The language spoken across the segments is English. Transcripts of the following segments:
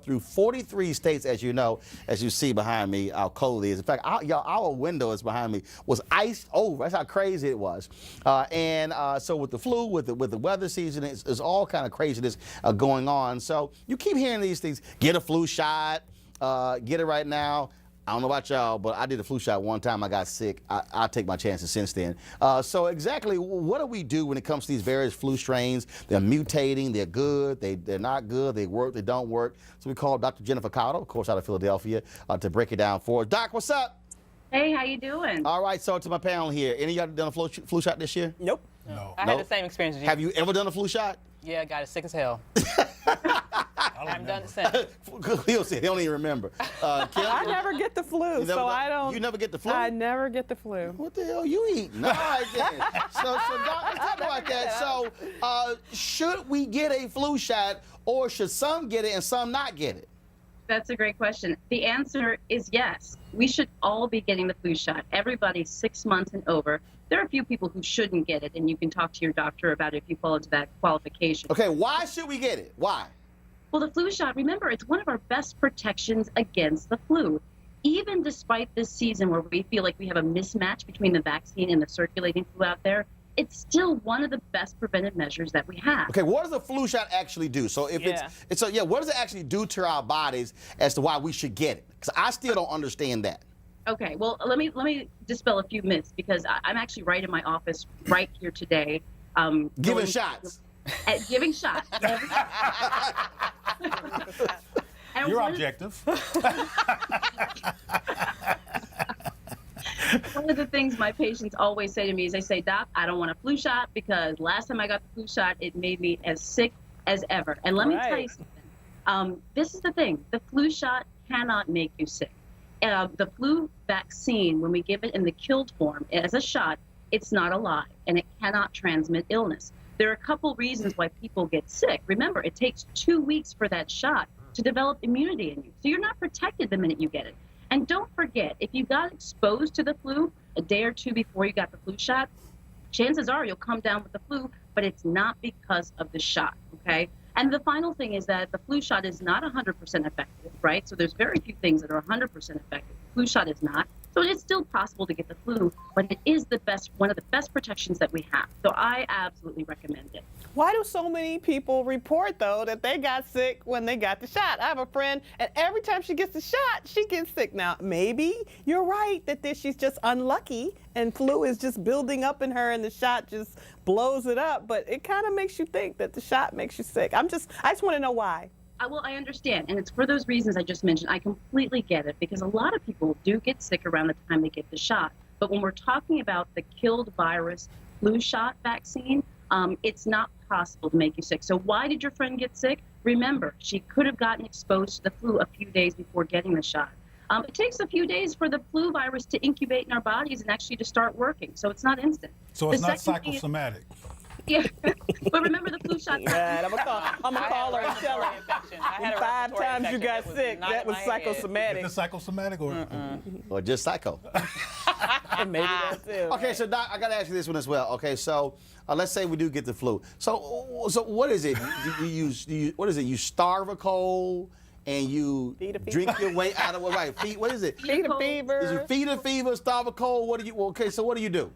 through 43 states, as you know, as you see behind me, how cold it is. In fact, our window is behind me was iced over. That's how crazy it was. So with the flu, with the weather season, it's all kind of craziness going on. So you keep hearing these things. Get a flu shot. Get it right now. I don't know about y'all, but I did a flu shot one time. I got sick. I'll take my chances since then. So exactly what do we do when it comes to these various flu strains? They're mutating. They're good. They're not good. They work. They don't work. So we called Dr. Jennifer Caudle, of course, out of Philadelphia, to break it down for us. Doc, what's up? Hey, how you doing? All right, so to my panel here, any of y'all done a flu shot this year? Nope. No. I had the same experience as you. Have you ever done a flu shot? Yeah, I got it sick as hell. I haven't done it since. He'll say he don't even remember. Kim? I never get the flu, so I don't. You never get the flu? I never get the flu. What the hell you eating? All right, then. So Doc, let's talk about that. So, should we get a flu shot, or should some get it and some not get it? That's a great question. The answer is yes. We should all be getting the flu shot. Everybody 6 months and over. There are a few people who shouldn't get it, and you can talk to your doctor about it if you fall into that qualification. Okay, why should we get it? Why? Well, the flu shot, remember, it's one of our best protections against the flu. Even despite this season where we feel like we have a mismatch between the vaccine and the circulating flu out there, it's still one of the best preventive measures that we have. Okay, what does the flu shot actually do? So if what does it actually do to our bodies as to why we should get it? Because I still don't understand that. Okay, well, let me dispel a few myths, because I'm actually right in my office right here today. Giving shots. Giving shots. You're objective. One of the things my patients always say to me is they say, Doc, I don't want a flu shot because last time I got the flu shot, it made me as sick as ever. And let me tell you something. This is the thing. The flu shot cannot make you sick. The flu vaccine, when we give it in the killed form as a shot, it's not alive and it cannot transmit illness. There are a couple reasons why people get sick. Remember, it takes 2 weeks for that shot to develop immunity in you. So you're not protected the minute you get it. And don't forget, if you got exposed to the flu a day or two before you got the flu shot, chances are you'll come down with the flu, but it's not because of the shot, okay? And the final thing is that the flu shot is not 100% effective, right? So there's very few things that are 100% effective. The flu shot is not. So it is still possible to get the flu, but it is one of the best protections that we have. So I absolutely recommend it. Why do so many people report, though, that they got sick when they got the shot? I have a friend, and every time she gets the shot, she gets sick. Now, maybe you're right that she's just unlucky, and flu is just building up in her, and the shot just blows it up. But it kind of makes you think that the shot makes you sick. I just want to know why. Well, I understand, and it's for those reasons I just mentioned. I completely get it, because a lot of people do get sick around the time they get the shot. But when we're talking about the killed virus flu shot vaccine, it's not possible to make you sick. So why did your friend get sick? Remember, she could have gotten exposed to the flu a few days before getting the shot. It takes a few days for the flu virus to incubate in our bodies and actually to start working. So it's not instant. So it's not psychosomatic. Yeah, but remember the flu shot. Yeah, I'm gonna call her and tell her. 5 times you got sick. That was psychosomatic. Is it psychosomatic or just psycho? Maybe that's it. Okay, so Doc, I gotta ask you this one as well. Okay, so let's say we do get the flu. So what is it? What is it? You starve a cold and you drink your way out of it. Right? What is it? Feed a fever. Is you feed a fever, starve a cold? What do you? Okay, so what do you do?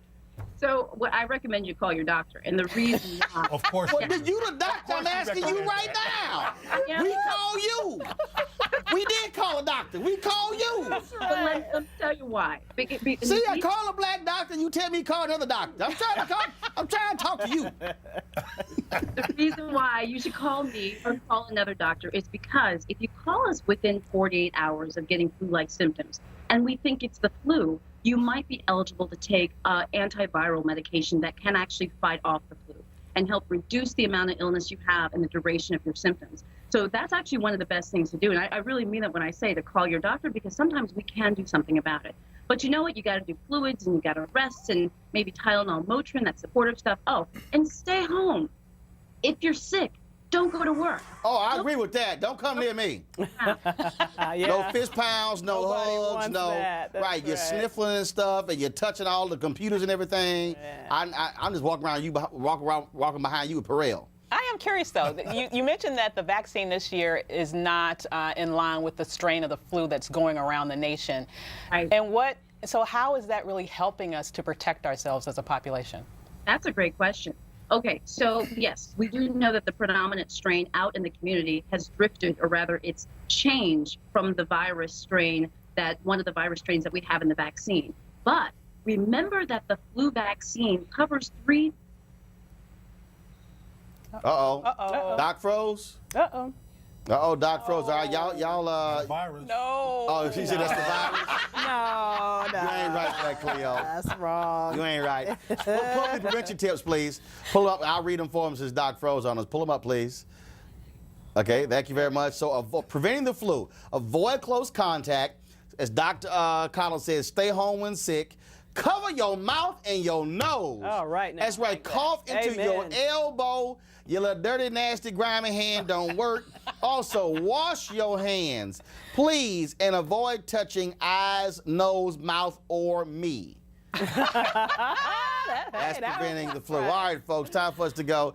So what I recommend you call your doctor, and the reason why. Of course. Well, you the doctor. I'm asking you right now. Yeah. We call you. We did call a doctor. We call you. But let me tell you why. See, I call a black doctor, and you tell me call another doctor. I'm trying to talk to you. The reason why you should call me or call another doctor is because if you call us within 48 hours of getting flu-like symptoms, and we think it's the flu, you might be eligible to take antiviral medication that can actually fight off the flu and help reduce the amount of illness you have and the duration of your symptoms. So that's actually one of the best things to do. And I really mean it when I say to call your doctor, because sometimes we can do something about it. But you know what? You got to do fluids and you got to rest and maybe Tylenol, Motrin, that supportive stuff. Oh, and stay home. If you're sick, don't go to work. Oh, I agree with that. Don't come near me. No fist pounds, no hugs, no. Right, you're sniffling and stuff, and you're touching all the computers and everything. I'm just walking behind you with Perel. I I'm curious though. You mentioned that the vaccine this year is not in line with the strain of the flu that's going around the nation. Right. And so how is that really helping us to protect ourselves as a population? That's a great question. Okay, so yes, we do know that the predominant strain out in the community has drifted, or rather it's changed from the virus strain, that one of the virus strains that we have in the vaccine. But remember that the flu vaccine covers 3. Uh-oh. Uh-oh. Doc froze? Uh-oh. Uh-oh, Doc froze. All right, y'all, Virus. No. oh, she said that's the virus? No, no. You ain't right for that, Cleo. That's wrong. You ain't right. Pull up the prevention tips, please. Pull up. I'll read them for him since Doc froze on us. Pull them up, please. Okay, thank you very much. So, preventing the flu. Avoid close contact. As Dr. Caudle says, stay home when sick. Cover your mouth and your nose. All right, now. That's right. Like that. Cough into your Amen. elbow. Your little dirty, nasty, grimy hand don't work. Also, wash your hands, please, and avoid touching eyes, nose, mouth, or me. That's preventing the flu. All right, folks, time for us to go.